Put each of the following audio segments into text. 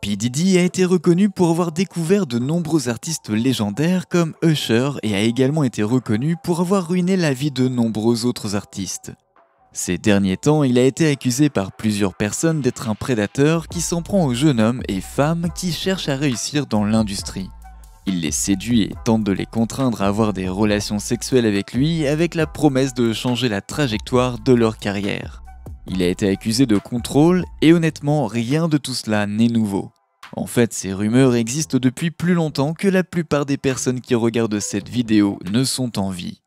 P. Diddy a été reconnu pour avoir découvert de nombreux artistes légendaires comme Usher et a également été reconnu pour avoir ruiné la vie de nombreux autres artistes. Ces derniers temps, il a été accusé par plusieurs personnes d'être un prédateur qui s'en prend aux jeunes hommes et femmes qui cherchent à réussir dans l'industrie. Il les séduit et tente de les contraindre à avoir des relations sexuelles avec lui avec la promesse de changer la trajectoire de leur carrière. Il a été accusé de contrôle et honnêtement, rien de tout cela n'est nouveau. En fait, ces rumeurs existent depuis plus longtemps que la plupart des personnes qui regardent cette vidéo ne sont en vie.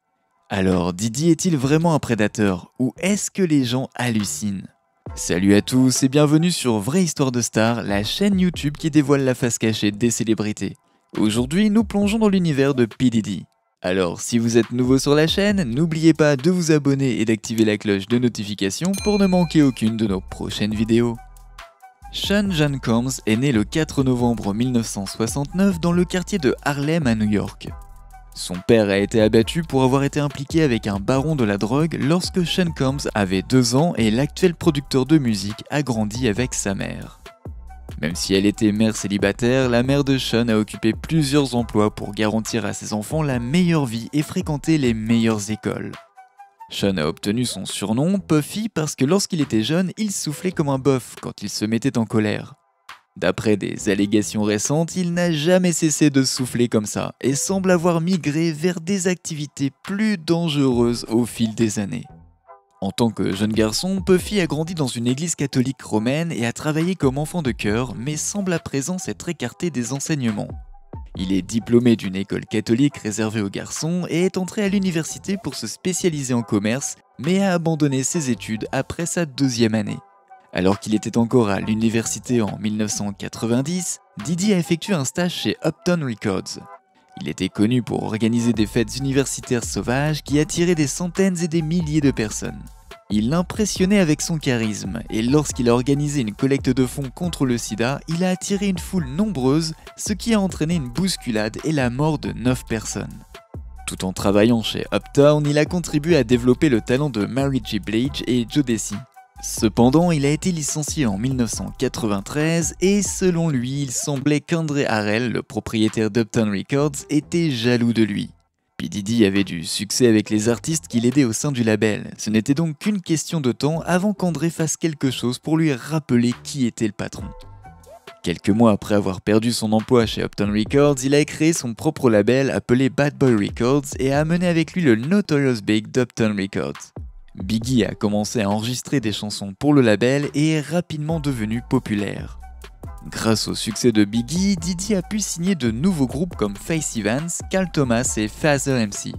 Alors, Diddy est-il vraiment un prédateur ou est-ce que les gens hallucinent? Salut à tous et bienvenue sur Vraie Histoire de Star, la chaîne YouTube qui dévoile la face cachée des célébrités. Aujourd'hui, nous plongeons dans l'univers de P. Diddy. Alors, si vous êtes nouveau sur la chaîne, n'oubliez pas de vous abonner et d'activer la cloche de notification pour ne manquer aucune de nos prochaines vidéos. Sean John Combs est né le 4 novembre 1969 dans le quartier de Harlem à New York. Son père a été abattu pour avoir été impliqué avec un baron de la drogue lorsque Sean Combs avait 2 ans et l'actuel producteur de musique a grandi avec sa mère. Même si elle était mère célibataire, la mère de Sean a occupé plusieurs emplois pour garantir à ses enfants la meilleure vie et fréquenter les meilleures écoles. Sean a obtenu son surnom Puffy parce que lorsqu'il était jeune, il soufflait comme un bœuf quand il se mettait en colère. D'après des allégations récentes, il n'a jamais cessé de souffler comme ça et semble avoir migré vers des activités plus dangereuses au fil des années. En tant que jeune garçon, Puffy a grandi dans une église catholique romaine et a travaillé comme enfant de chœur, mais semble à présent s'être écarté des enseignements. Il est diplômé d'une école catholique réservée aux garçons et est entré à l'université pour se spécialiser en commerce, mais a abandonné ses études après sa 2e année. Alors qu'il était encore à l'université en 1990, Diddy a effectué un stage chez Uptown Records. Il était connu pour organiser des fêtes universitaires sauvages qui attiraient des centaines et des milliers de personnes. Il impressionnait avec son charisme et lorsqu'il a organisé une collecte de fonds contre le sida, il a attiré une foule nombreuse, ce qui a entraîné une bousculade et la mort de 9 personnes. Tout en travaillant chez Uptown, il a contribué à développer le talent de Mary J. Blige et Joe Desi. Cependant, il a été licencié en 1993 et selon lui, il semblait qu'André Harrell, le propriétaire d'Uptown Records, était jaloux de lui. P. Diddy avait du succès avec les artistes qui l'aidaient au sein du label. Ce n'était donc qu'une question de temps avant qu'André fasse quelque chose pour lui rappeler qui était le patron. Quelques mois après avoir perdu son emploi chez Uptown Records, il a créé son propre label appelé Bad Boy Records et a amené avec lui le Notorious Big d'Uptown Records. Biggie a commencé à enregistrer des chansons pour le label et est rapidement devenu populaire. Grâce au succès de Biggie, Diddy a pu signer de nouveaux groupes comme Faith Evans, Carl Thomas et Father MC.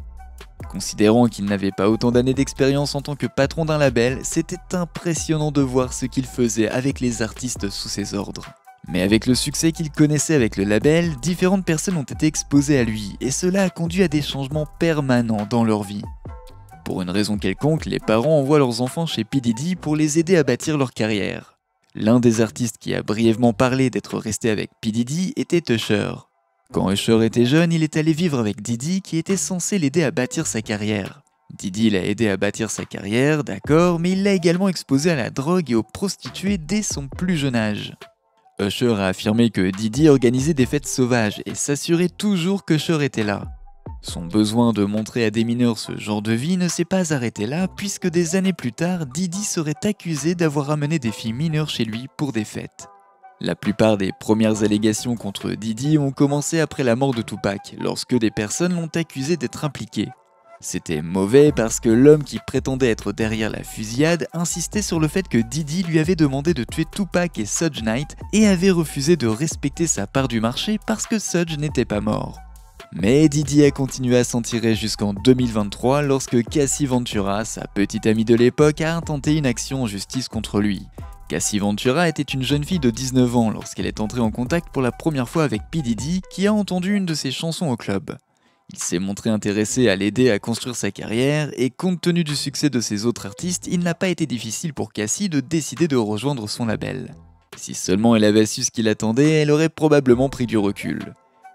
Considérant qu'il n'avait pas autant d'années d'expérience en tant que patron d'un label, c'était impressionnant de voir ce qu'il faisait avec les artistes sous ses ordres. Mais avec le succès qu'il connaissait avec le label, différentes personnes ont été exposées à lui et cela a conduit à des changements permanents dans leur vie. Pour une raison quelconque, les parents envoient leurs enfants chez P. Diddy pour les aider à bâtir leur carrière. L'un des artistes qui a brièvement parlé d'être resté avec P. Diddy était Usher. Quand Usher était jeune, il est allé vivre avec Diddy qui était censé l'aider à bâtir sa carrière. Diddy l'a aidé à bâtir sa carrière, d'accord, mais il l'a également exposé à la drogue et aux prostituées dès son plus jeune âge. Usher a affirmé que Diddy organisait des fêtes sauvages et s'assurait toujours qu'Usher était là. Son besoin de montrer à des mineurs ce genre de vie ne s'est pas arrêté là puisque des années plus tard, Diddy serait accusé d'avoir amené des filles mineures chez lui pour des fêtes. La plupart des premières allégations contre Diddy ont commencé après la mort de Tupac, lorsque des personnes l'ont accusé d'être impliqué. C'était mauvais parce que l'homme qui prétendait être derrière la fusillade insistait sur le fait que Diddy lui avait demandé de tuer Tupac et Suge Knight et avait refusé de respecter sa part du marché parce que Suge n'était pas mort. Mais Diddy a continué à s'en tirer jusqu'en 2023 lorsque Cassie Ventura, sa petite amie de l'époque, a intenté une action en justice contre lui. Cassie Ventura était une jeune fille de 19 ans lorsqu'elle est entrée en contact pour la première fois avec P. Diddy qui a entendu une de ses chansons au club. Il s'est montré intéressé à l'aider à construire sa carrière et compte tenu du succès de ses autres artistes, il n'a pas été difficile pour Cassie de décider de rejoindre son label. Si seulement elle avait su ce qui l'attendait, elle aurait probablement pris du recul.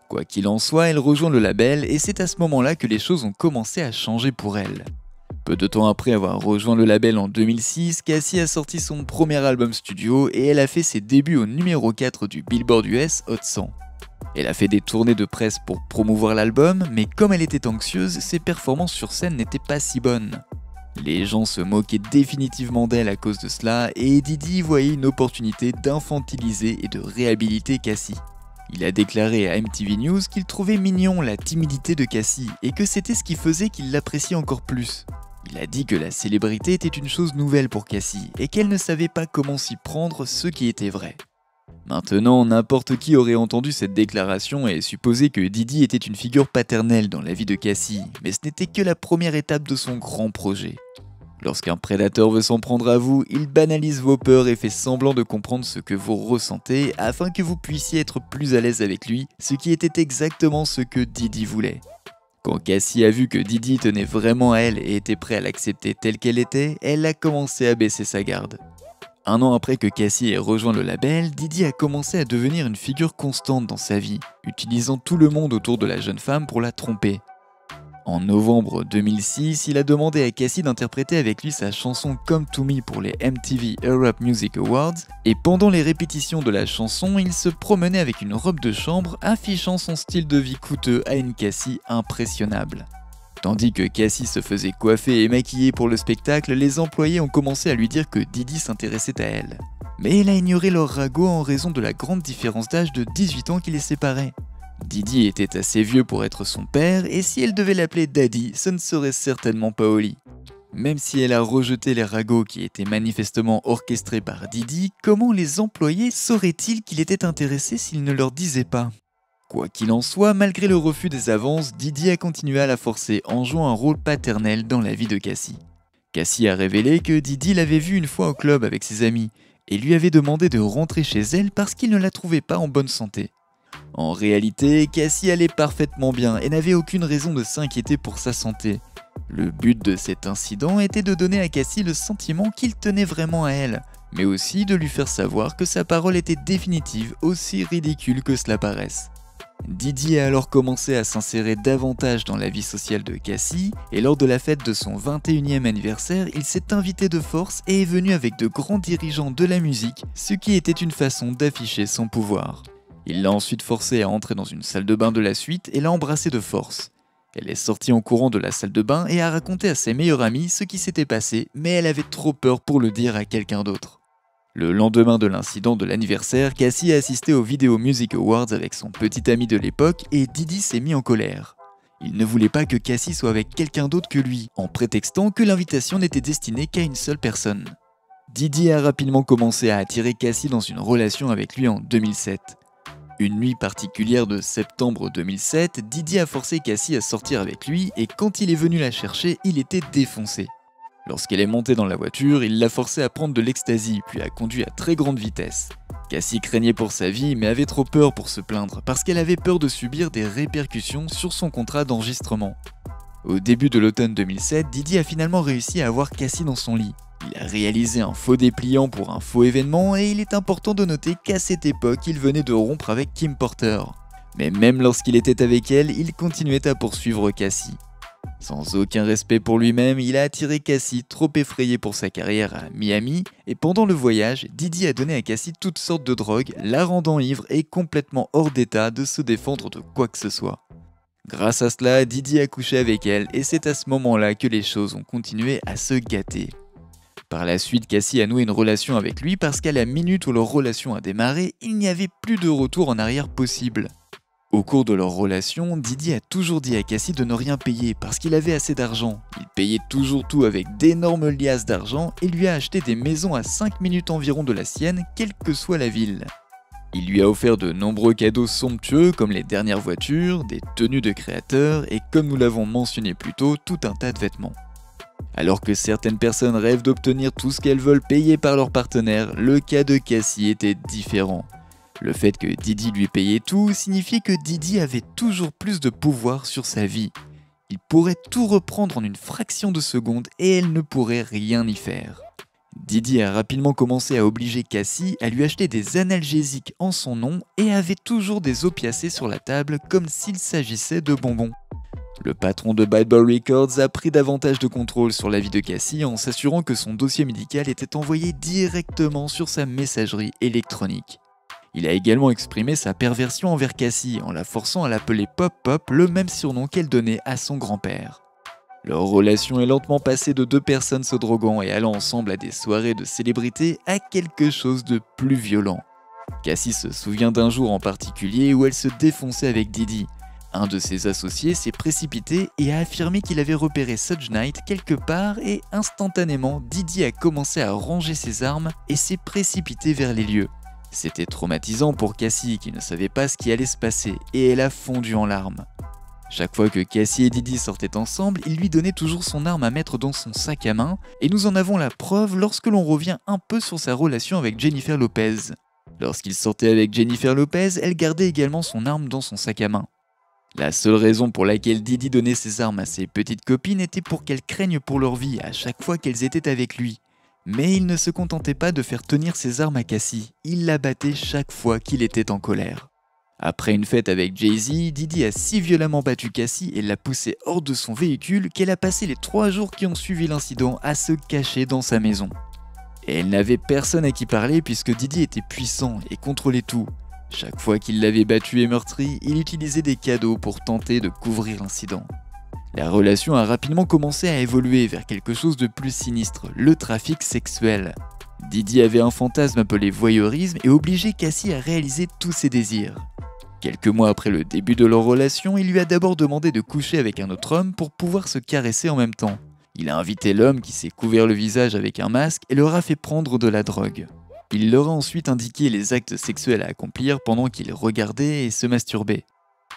Quoi qu'il en soit, elle rejoint le label et c'est à ce moment-là que les choses ont commencé à changer pour elle. Peu de temps après avoir rejoint le label en 2006, Cassie a sorti son premier album studio et elle a fait ses débuts au numéro 4 du Billboard US Hot 100. Elle a fait des tournées de presse pour promouvoir l'album, mais comme elle était anxieuse, ses performances sur scène n'étaient pas si bonnes. Les gens se moquaient définitivement d'elle à cause de cela et Diddy voyait une opportunité d'infantiliser et de réhabiliter Cassie. Il a déclaré à MTV News qu'il trouvait mignon la timidité de Cassie et que c'était ce qui faisait qu'il l'appréciait encore plus. Il a dit que la célébrité était une chose nouvelle pour Cassie et qu'elle ne savait pas comment s'y prendre, ce qui était vrai. Maintenant, n'importe qui aurait entendu cette déclaration et supposé que Diddy était une figure paternelle dans la vie de Cassie, mais ce n'était que la première étape de son grand projet. Lorsqu'un prédateur veut s'en prendre à vous, il banalise vos peurs et fait semblant de comprendre ce que vous ressentez afin que vous puissiez être plus à l'aise avec lui, ce qui était exactement ce que Diddy voulait. Quand Cassie a vu que Diddy tenait vraiment à elle et était prêt à l'accepter telle qu'elle était, elle a commencé à baisser sa garde. Un an après que Cassie ait rejoint le label, Diddy a commencé à devenir une figure constante dans sa vie, utilisant tout le monde autour de la jeune femme pour la tromper. En novembre 2006, il a demandé à Cassie d'interpréter avec lui sa chanson Come To Me pour les MTV Europe Music Awards, et pendant les répétitions de la chanson, il se promenait avec une robe de chambre, affichant son style de vie coûteux à une Cassie impressionnable. Tandis que Cassie se faisait coiffer et maquiller pour le spectacle, les employés ont commencé à lui dire que Diddy s'intéressait à elle. Mais elle a ignoré leur ragot en raison de la grande différence d'âge de 18 ans qui les séparait. Diddy était assez vieux pour être son père, et si elle devait l'appeler Daddy, ce ne serait certainement pas au lit. Même si elle a rejeté les ragots qui étaient manifestement orchestrés par Diddy, comment les employés sauraient-ils qu'il était intéressé s'il ne leur disait pas ? Quoi qu'il en soit, malgré le refus des avances, Diddy a continué à la forcer en jouant un rôle paternel dans la vie de Cassie. Cassie a révélé que Diddy l'avait vue une fois au club avec ses amis, et lui avait demandé de rentrer chez elle parce qu'il ne la trouvait pas en bonne santé. En réalité, Cassie allait parfaitement bien et n'avait aucune raison de s'inquiéter pour sa santé. Le but de cet incident était de donner à Cassie le sentiment qu'il tenait vraiment à elle, mais aussi de lui faire savoir que sa parole était définitive, aussi ridicule que cela paraisse. Diddy a alors commencé à s'insérer davantage dans la vie sociale de Cassie, et lors de la fête de son 21e anniversaire, il s'est invité de force et est venu avec de grands dirigeants de la musique, ce qui était une façon d'afficher son pouvoir. Il l'a ensuite forcée à entrer dans une salle de bain de la suite et l'a embrassée de force. Elle est sortie en courant de la salle de bain et a raconté à ses meilleurs amis ce qui s'était passé, mais elle avait trop peur pour le dire à quelqu'un d'autre. Le lendemain de l'incident de l'anniversaire, Cassie a assisté aux Video Music Awards avec son petit ami de l'époque et Diddy s'est mis en colère. Il ne voulait pas que Cassie soit avec quelqu'un d'autre que lui, en prétextant que l'invitation n'était destinée qu'à une seule personne. Diddy a rapidement commencé à attirer Cassie dans une relation avec lui en 2007. Une nuit particulière de septembre 2007, Diddy a forcé Cassie à sortir avec lui et quand il est venu la chercher, il était défoncé. Lorsqu'elle est montée dans la voiture, il l'a forcée à prendre de l'ecstasy puis a conduit à très grande vitesse. Cassie craignait pour sa vie mais avait trop peur pour se plaindre parce qu'elle avait peur de subir des répercussions sur son contrat d'enregistrement. Au début de l'automne 2007, Diddy a finalement réussi à avoir Cassie dans son lit. Il a réalisé un faux dépliant pour un faux événement et il est important de noter qu'à cette époque, il venait de rompre avec Kim Porter. Mais même lorsqu'il était avec elle, il continuait à poursuivre Cassie. Sans aucun respect pour lui-même, il a attiré Cassie, trop effrayée pour sa carrière à Miami, et pendant le voyage, Diddy a donné à Cassie toutes sortes de drogues, la rendant ivre et complètement hors d'état de se défendre de quoi que ce soit. Grâce à cela, Diddy a couché avec elle et c'est à ce moment-là que les choses ont continué à se gâter. Par la suite, Cassie a noué une relation avec lui parce qu'à la minute où leur relation a démarré, il n'y avait plus de retour en arrière possible. Au cours de leur relation, Diddy a toujours dit à Cassie de ne rien payer parce qu'il avait assez d'argent. Il payait toujours tout avec d'énormes liasses d'argent et lui a acheté des maisons à 5 minutes environ de la sienne, quelle que soit la ville. Il lui a offert de nombreux cadeaux somptueux comme les dernières voitures, des tenues de créateurs et comme nous l'avons mentionné plus tôt, tout un tas de vêtements. Alors que certaines personnes rêvent d'obtenir tout ce qu'elles veulent payer par leur partenaire, le cas de Cassie était différent. Le fait que Diddy lui payait tout signifiait que Diddy avait toujours plus de pouvoir sur sa vie. Il pourrait tout reprendre en une fraction de seconde et elle ne pourrait rien y faire. Diddy a rapidement commencé à obliger Cassie à lui acheter des analgésiques en son nom et avait toujours des opiacés sur la table comme s'il s'agissait de bonbons. Le patron de Bad Boy Records a pris davantage de contrôle sur la vie de Cassie en s'assurant que son dossier médical était envoyé directement sur sa messagerie électronique. Il a également exprimé sa perversion envers Cassie en la forçant à l'appeler Pop Pop, le même surnom qu'elle donnait à son grand-père. Leur relation est lentement passée de deux personnes se droguant et allant ensemble à des soirées de célébrités à quelque chose de plus violent. Cassie se souvient d'un jour en particulier où elle se défonçait avec Diddy. Un de ses associés s'est précipité et a affirmé qu'il avait repéré Suge Knight quelque part et instantanément Diddy a commencé à ranger ses armes et s'est précipité vers les lieux. C'était traumatisant pour Cassie qui ne savait pas ce qui allait se passer et elle a fondu en larmes. Chaque fois que Cassie et Diddy sortaient ensemble, il lui donnait toujours son arme à mettre dans son sac à main et nous en avons la preuve lorsque l'on revient un peu sur sa relation avec Jennifer Lopez. Lorsqu'il sortait avec Jennifer Lopez, elle gardait également son arme dans son sac à main. La seule raison pour laquelle Diddy donnait ses armes à ses petites copines était pour qu'elles craignent pour leur vie à chaque fois qu'elles étaient avec lui. Mais il ne se contentait pas de faire tenir ses armes à Cassie, il la battait chaque fois qu'il était en colère. Après une fête avec Jay-Z, Diddy a si violemment battu Cassie et l'a poussée hors de son véhicule qu'elle a passé les 3 jours qui ont suivi l'incident à se cacher dans sa maison. Et elle n'avait personne à qui parler puisque Diddy était puissant et contrôlait tout. Chaque fois qu'il l'avait battu et meurtri, il utilisait des cadeaux pour tenter de couvrir l'incident. La relation a rapidement commencé à évoluer vers quelque chose de plus sinistre, le trafic sexuel. Diddy avait un fantasme appelé voyeurisme et obligeait Cassie à réaliser tous ses désirs. Quelques mois après le début de leur relation, il lui a d'abord demandé de coucher avec un autre homme pour pouvoir se caresser en même temps. Il a invité l'homme qui s'est couvert le visage avec un masque et leur a fait prendre de la drogue. Il leur a ensuite indiqué les actes sexuels à accomplir pendant qu'ils regardaient et se masturbaient.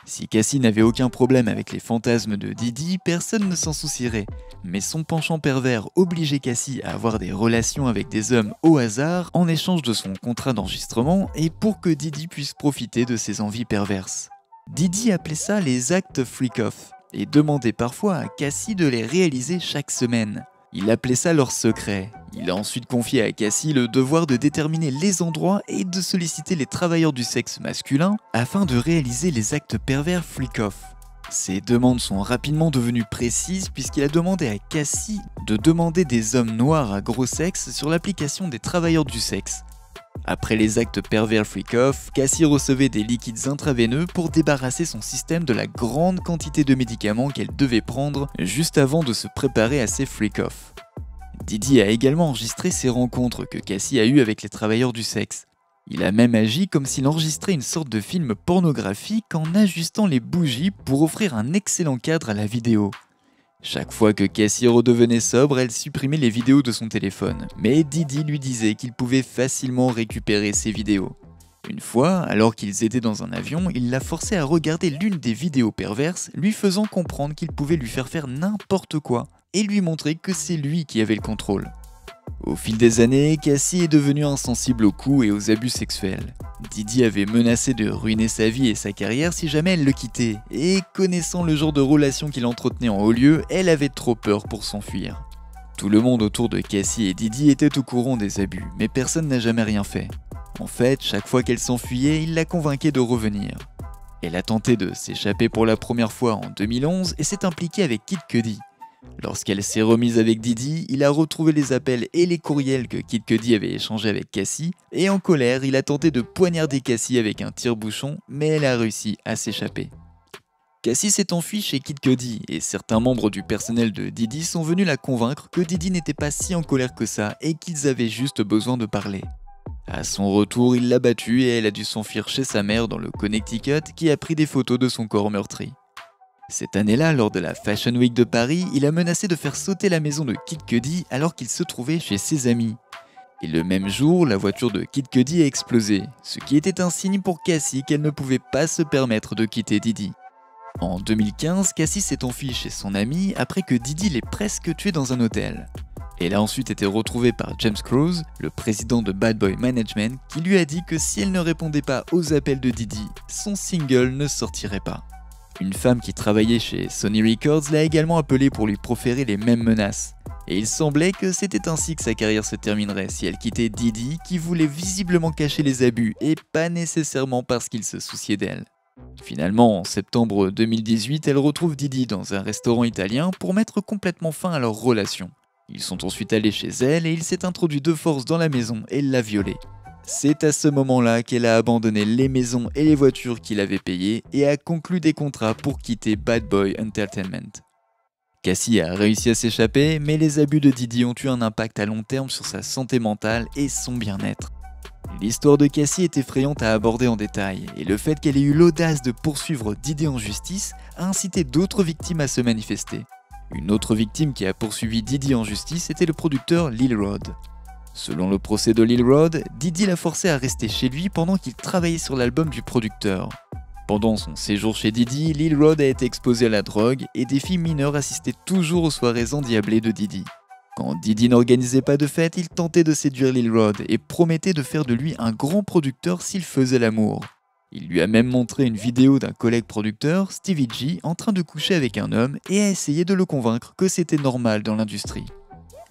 Si Cassie n'avait aucun problème avec les fantasmes de Diddy, personne ne s'en soucierait. Mais son penchant pervers obligeait Cassie à avoir des relations avec des hommes au hasard en échange de son contrat d'enregistrement et pour que Diddy puisse profiter de ses envies perverses. Diddy appelait ça les actes freak-off et demandait parfois à Cassie de les réaliser chaque semaine. Il appelait ça leur secret. Il a ensuite confié à Cassie le devoir de déterminer les endroits et de solliciter les travailleurs du sexe masculin afin de réaliser les actes pervers freak-off. Ces demandes sont rapidement devenues précises puisqu'il a demandé à Cassie de demander des hommes noirs à gros sexe sur l'application des travailleurs du sexe. Après les actes pervers freak-off, Cassie recevait des liquides intraveineux pour débarrasser son système de la grande quantité de médicaments qu'elle devait prendre juste avant de se préparer à ses freak-off. Diddy a également enregistré ses rencontres que Cassie a eues avec les travailleurs du sexe. Il a même agi comme s'il enregistrait une sorte de film pornographique en ajustant les bougies pour offrir un excellent cadre à la vidéo. Chaque fois que Cassie redevenait sobre, elle supprimait les vidéos de son téléphone, mais Diddy lui disait qu'il pouvait facilement récupérer ses vidéos. Une fois, alors qu'ils étaient dans un avion, il l'a forcé à regarder l'une des vidéos perverses, lui faisant comprendre qu'il pouvait lui faire n'importe quoi, et lui montrer que c'est lui qui avait le contrôle. Au fil des années, Cassie est devenue insensible aux coups et aux abus sexuels. Diddy avait menacé de ruiner sa vie et sa carrière si jamais elle le quittait, et connaissant le genre de relation qu'il entretenait en haut lieu, elle avait trop peur pour s'enfuir. Tout le monde autour de Cassie et Diddy était au courant des abus, mais personne n'a jamais rien fait. En fait, chaque fois qu'elle s'enfuyait, il la convainquait de revenir. Elle a tenté de s'échapper pour la première fois en 2011 et s'est impliquée avec Kid Cudi. Lorsqu'elle s'est remise avec Diddy, il a retrouvé les appels et les courriels que Kid Cudi avait échangés avec Cassie, et en colère, il a tenté de poignarder Cassie avec un tire-bouchon, mais elle a réussi à s'échapper. Cassie s'est enfuie chez Kid Cudi, et certains membres du personnel de Diddy sont venus la convaincre que Diddy n'était pas si en colère que ça et qu'ils avaient juste besoin de parler. À son retour, il l'a battue et elle a dû s'enfuir chez sa mère dans le Connecticut qui a pris des photos de son corps meurtri. Cette année-là, lors de la Fashion Week de Paris, il a menacé de faire sauter la maison de Kid Cudi alors qu'il se trouvait chez ses amis. Et le même jour, la voiture de Kid Cudi a explosé, ce qui était un signe pour Cassie qu'elle ne pouvait pas se permettre de quitter Diddy. En 2015, Cassie s'est enfuie chez son ami après que Diddy l'ait presque tué dans un hôtel. Elle a ensuite été retrouvée par James Krause, le président de Bad Boy Management, qui lui a dit que si elle ne répondait pas aux appels de Diddy, son single ne sortirait pas. Une femme qui travaillait chez Sony Records l'a également appelé pour lui proférer les mêmes menaces. Et il semblait que c'était ainsi que sa carrière se terminerait si elle quittait Diddy qui voulait visiblement cacher les abus et pas nécessairement parce qu'il se souciait d'elle. Finalement, en septembre 2018, elle retrouve Didi dans un restaurant italien pour mettre complètement fin à leur relation. Ils sont ensuite allés chez elle et il s'est introduit de force dans la maison et l'a violée. C'est à ce moment-là qu'elle a abandonné les maisons et les voitures qu'il avait payées et a conclu des contrats pour quitter Bad Boy Entertainment. Cassie a réussi à s'échapper, mais les abus de Didi ont eu un impact à long terme sur sa santé mentale et son bien-être. L'histoire de Cassie est effrayante à aborder en détail, et le fait qu'elle ait eu l'audace de poursuivre Didi en justice a incité d'autres victimes à se manifester. Une autre victime qui a poursuivi Didi en justice était le producteur Lil Rod. Selon le procès de Lil Rod, Didi l'a forcé à rester chez lui pendant qu'il travaillait sur l'album du producteur. Pendant son séjour chez Didi, Lil Rod a été exposé à la drogue et des filles mineures assistaient toujours aux soirées endiablées de Didi. Quand Didi n'organisait pas de fête, il tentait de séduire Lil Rod et promettait de faire de lui un grand producteur s'il faisait l'amour. Il lui a même montré une vidéo d'un collègue producteur, Stevie G, en train de coucher avec un homme et a essayé de le convaincre que c'était normal dans l'industrie.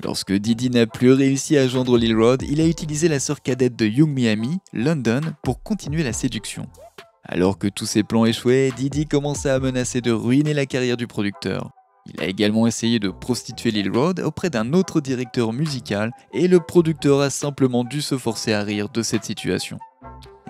Lorsque Didi n'a plus réussi à joindre Lil Rod, il a utilisé la sœur cadette de Young Miami, London, pour continuer la séduction. Alors que tous ses plans échouaient, Didi commençait à menacer de ruiner la carrière du producteur. Il a également essayé de prostituer Lil Rod auprès d'un autre directeur musical et le producteur a simplement dû se forcer à rire de cette situation.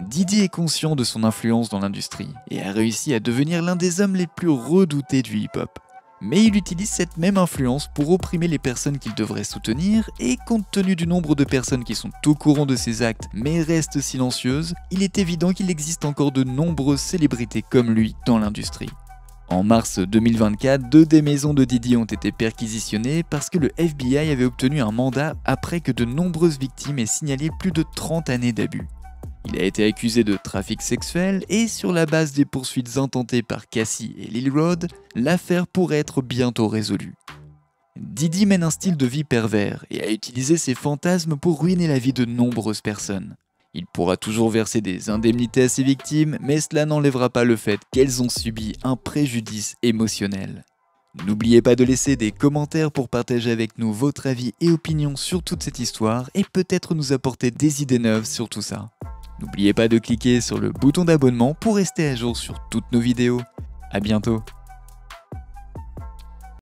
Didi est conscient de son influence dans l'industrie et a réussi à devenir l'un des hommes les plus redoutés du hip-hop. Mais il utilise cette même influence pour opprimer les personnes qu'il devrait soutenir et compte tenu du nombre de personnes qui sont au courant de ses actes mais restent silencieuses, il est évident qu'il existe encore de nombreuses célébrités comme lui dans l'industrie. En mars 2024, 2 des maisons de Didi ont été perquisitionnées parce que le FBI avait obtenu un mandat après que de nombreuses victimes aient signalé plus de 30 années d'abus. Il a été accusé de trafic sexuel et sur la base des poursuites intentées par Cassie et Lil Rod, l'affaire pourrait être bientôt résolue. Didi mène un style de vie pervers et a utilisé ses fantasmes pour ruiner la vie de nombreuses personnes. Il pourra toujours verser des indemnités à ses victimes, mais cela n'enlèvera pas le fait qu'elles ont subi un préjudice émotionnel. N'oubliez pas de laisser des commentaires pour partager avec nous votre avis et opinion sur toute cette histoire et peut-être nous apporter des idées neuves sur tout ça. N'oubliez pas de cliquer sur le bouton d'abonnement pour rester à jour sur toutes nos vidéos. À bientôt.